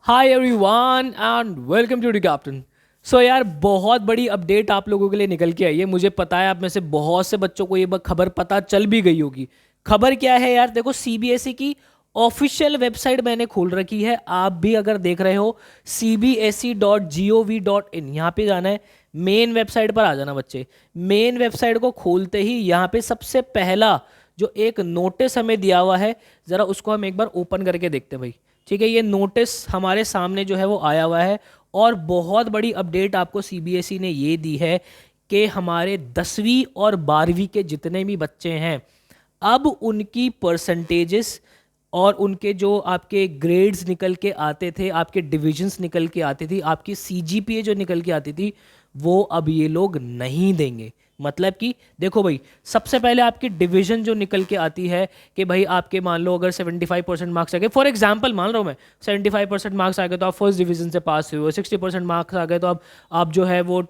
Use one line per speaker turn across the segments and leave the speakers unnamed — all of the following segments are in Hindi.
Hi everyone and welcome to the captain. So यार बहुत बड़ी अपडेट आप लोगों के लिए निकल के आई है। मुझे पता है आप में से बहुत से बच्चों को ये खबर पता चल भी गई होगी। खबर क्या है यार, देखो सीबीएसई की ऑफिशियल वेबसाइट मैंने खोल रखी है। आप भी अगर देख रहे हो cbse.gov.in, यहाँ पे जाना है। मेन वेबसाइट पर आ जाना बच्चे। मेन वेबसाइट को खोलते ही यहाँ पे सबसे पहला जो एक नोटिस हमें दिया हुआ है, ज़रा उसको हम एक बार ओपन करके देखते हैं भाई। ठीक है, ये नोटिस हमारे सामने जो है वो आया हुआ है। और बहुत बड़ी अपडेट आपको सीबीएसई ने ये दी है कि हमारे 10वीं और 12वीं के जितने भी बच्चे हैं, अब उनकी परसेंटेजेस और उनके जो आपके ग्रेड्स निकल के आते थे, आपके डिविजन्स निकल के आती थी, आपकी सीजीपीए जो निकल के आती थी, वो अब ये लोग नहीं देंगे। मतलब कि देखो भाई, सबसे पहले आपकी डिवीजन जो निकल के आती है कि भाई आपके मान लो अगर 75% मार्क्स आ गए, फॉर एग्जांपल मान रहा हूँ मैं, 75% मार्क्स आ गए तो आप फर्स्ट डिवीजन से पास हुए हो, 60% मार्क्स आ गए तो आप जो है वो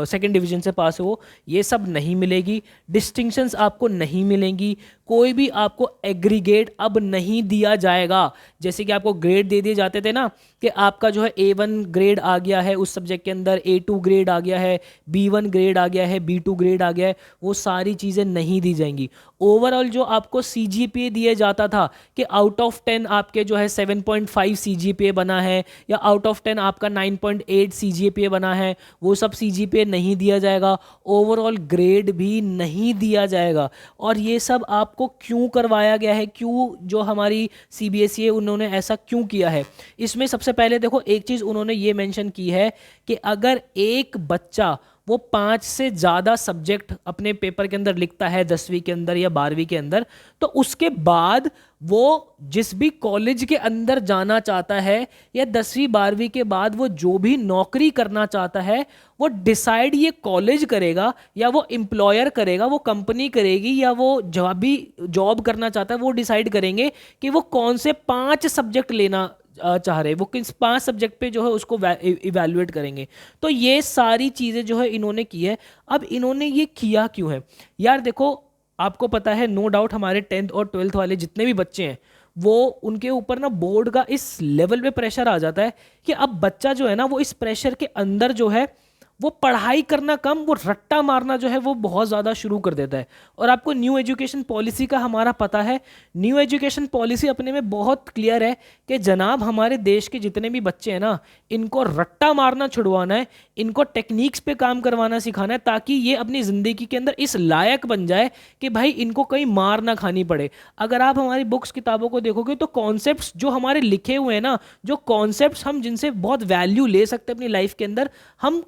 सेकंड डिवीजन से पास हो। ये सब नहीं मिलेगी, डिस्टिंक्शंस आपको नहीं मिलेंगी, कोई भी आपको एग्रीगेट अब नहीं दिया जाएगा। जैसे कि आपको ग्रेड दे दिए जाते थे ना, कि आपका जो है A1 ग्रेड आ गया है उस सब्जेक्ट के अंदर, A2 ग्रेड आ गया है, B1 ग्रेड आ गया है, B2 ग्रेड आ गया है, वो सारी चीज़ें नहीं दी जाएंगी। ओवरऑल जो आपको सीजीपीए दिए जाता था कि आउट ऑफ 10 आपके जो है 7.5 सीजीपीए बना है, या आउट ऑफ 10 आपका 9.8 सीजीपीए बना है, वो सब सीजीपीए नहीं दिया जाएगा। ओवरऑल ग्रेड भी नहीं दिया जाएगा। और ये सब आपको क्यों करवाया गया है, क्यों जो हमारी सीबीएसई है उन्होंने ऐसा क्यों किया है? इसमें सबसे पहले देखो एक चीज़ उन्होंने ये मेंशन की है कि अगर एक बच्चा वो 5 से ज़्यादा सब्जेक्ट अपने पेपर के अंदर लिखता है 10वीं के अंदर या 12वीं के अंदर, तो उसके बाद वो जिस भी कॉलेज के अंदर जाना चाहता है, या 10वीं 12वीं के बाद वो जो भी नौकरी करना चाहता है, वो डिसाइड ये कॉलेज करेगा या वो एम्प्लॉयर करेगा, वो कंपनी करेगी, या वो जहाँ भी जॉब करना चाहता है वो डिसाइड करेंगे कि वो कौन से 5 सब्जेक्ट लेना चाह रहे हैं, वो किस 5 सब्जेक्ट पे जो है उसको इवेलुएट करेंगे। तो ये सारी चीज़ें जो है इन्होंने की है। अब इन्होंने ये किया क्यों है यार? देखो आपको पता है, नो डाउट हमारे 10th और 12th वाले जितने भी बच्चे हैं, वो उनके ऊपर ना बोर्ड का इस लेवल पे प्रेशर आ जाता है कि अब बच्चा जो है ना, वो इस प्रेशर के अंदर जो है वो पढ़ाई करना कम, वो रट्टा मारना जो है वो बहुत ज़्यादा शुरू कर देता है। और आपको न्यू एजुकेशन पॉलिसी का हमारा पता है, न्यू एजुकेशन पॉलिसी अपने में बहुत क्लियर है कि जनाब हमारे देश के जितने भी बच्चे हैं ना, इनको रट्टा मारना छुड़वाना है, इनको टेक्निक्स पे काम करवाना सिखाना है, ताकि ये अपनी ज़िंदगी के अंदर इस लायक बन जाए कि भाई इनको कहीं मार ना खानी पड़े। अगर आप हमारी बुक्स किताबों को देखोगे तो कॉन्सेप्ट्स जो हमारे लिखे हुए हैं ना, जो कॉन्सेप्ट्स हम जिनसे बहुत वैल्यू ले सकते हैं अपनी लाइफ के अंदर, हम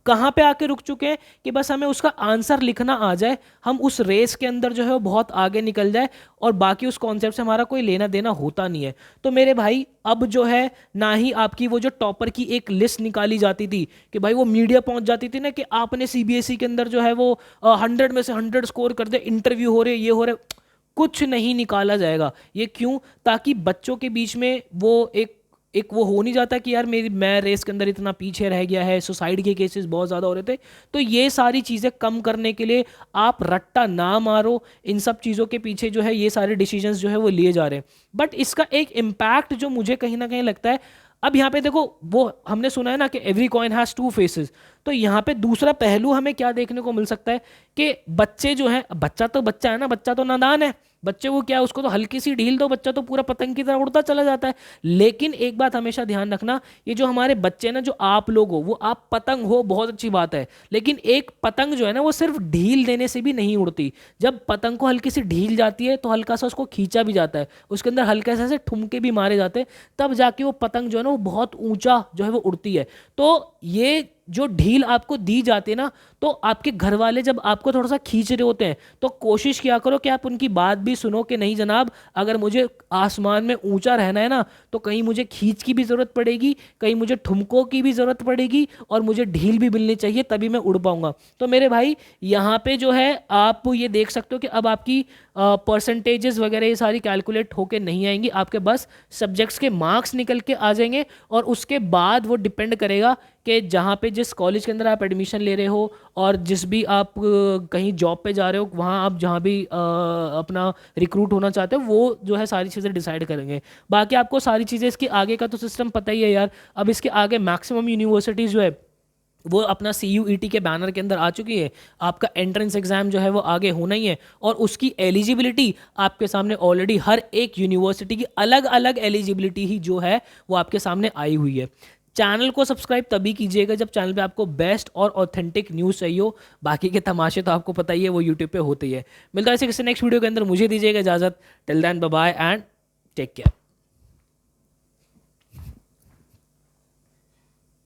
कहाँ पे आके रुक चुके हैं कि बस हमें उसका आंसर लिखना आ जाए, हम उस रेस के अंदर जो है वो बहुत आगे निकल जाए, और बाकी उस कॉन्सेप्ट से हमारा कोई लेना देना होता नहीं है। तो मेरे भाई अब जो है, ना ही आपकी वो जो टॉपर की एक लिस्ट निकाली जाती थी कि भाई वो मीडिया पहुंच जाती थी ना कि आपने सीबीएसई के अंदर जो है वो 100 में से 100 स्कोर कर दे, इंटरव्यू हो रहे, ये हो रहे, कुछ नहीं निकाला जाएगा। ये क्यों? ताकि बच्चों के बीच में वो एक एक वो हो नहीं जाता कि यार मैं रेस के अंदर इतना पीछे रह गया है, सुसाइड के केसेस बहुत ज़्यादा हो रहे थे। तो ये सारी चीज़ें कम करने के लिए आप रट्टा ना मारो, इन सब चीज़ों के पीछे जो है ये सारे डिसीजंस जो है वो लिए जा रहे हैं। बट इसका एक इम्पैक्ट जो मुझे कहीं ना कहीं लगता है, अब यहाँ पे देखो, वो हमने सुना है ना कि every coin has two faces. तो यहाँ पे दूसरा पहलू हमें क्या देखने को मिल सकता है कि बच्चे जो हैं, बच्चा तो बच्चा है ना, बच्चा तो नादान है, बच्चे को क्या, उसको तो हल्की सी ढील दो, बच्चा तो पूरा पतंग की तरह उड़ता चला जाता है। लेकिन एक बात हमेशा ध्यान रखना, ये जो हमारे बच्चे हैं ना, जो आप लोग हो, वो आप पतंग हो, बहुत अच्छी बात है, लेकिन एक पतंग जो है ना वो सिर्फ ढील देने से भी नहीं उड़ती। जब पतंग को हल्की सी ढील जाती है तो हल्का सा उसको खींचा भी जाता है, उसके अंदर हल्के से ठुमके भी मारे जाते हैं, तब जाके वो पतंग जो है ना वो बहुत ऊंचा जो है वो उड़ती है। तो ये जो ढील आपको दी जाती है ना, तो आपके घर वाले जब आपको थोड़ा सा खींच रहे होते हैं, तो कोशिश किया करो कि आप उनकी बात भी सुनो कि नहीं जनाब, अगर मुझे आसमान में ऊंचा रहना है ना, तो कहीं मुझे खींच की भी ज़रूरत पड़ेगी, कहीं मुझे ठुमकों की भी ज़रूरत पड़ेगी, और मुझे ढील भी मिलनी चाहिए, तभी मैं उड़ पाऊंगा। तो मेरे भाई यहाँ पे जो है आप ये देख सकते हो कि अब आपकी परसेंटेजेस वगैरह ये सारी कैलकुलेट होके नहीं आएंगी, आपके बस सब्जेक्ट्स के मार्क्स निकल के आ जाएंगे, और उसके बाद वो डिपेंड करेगा कि जहाँ पे जिस कॉलेज के अंदर आप एडमिशन ले रहे हो और जिस भी आप कहीं जॉब पे जा रहे हो, वहाँ आप जहाँ भी अपना रिक्रूट होना चाहते हो, वो जो है सारी चीज़ें डिसाइड करेंगे। बाकी आपको सारी चीज़ें, इसके आगे का तो सिस्टम पता ही है यार। अब इसके आगे मैक्सिमम यूनिवर्सिटीज़ जो है वो अपना CUET के बैनर के अंदर आ चुकी है। आपका एंट्रेंस एग्जाम जो है वो आगे होना ही है, और उसकी एलिजिबिलिटी आपके सामने ऑलरेडी हर एक यूनिवर्सिटी की अलग अलग एलिजिबिलिटी ही जो है वो आपके सामने आई हुई है। चैनल को सब्सक्राइब तभी कीजिएगा जब चैनल पे आपको बेस्ट और ऑथेंटिक न्यूज़ चाहिए हो। बाकी के तमाशे तो आपको पता ही है, वो यूट्यूब पे होते ही है। मिलता है ऐसे किसी नेक्स्ट वीडियो के अंदर, मुझे दीजिएगा इजाज़त। Till then bye bye and take care.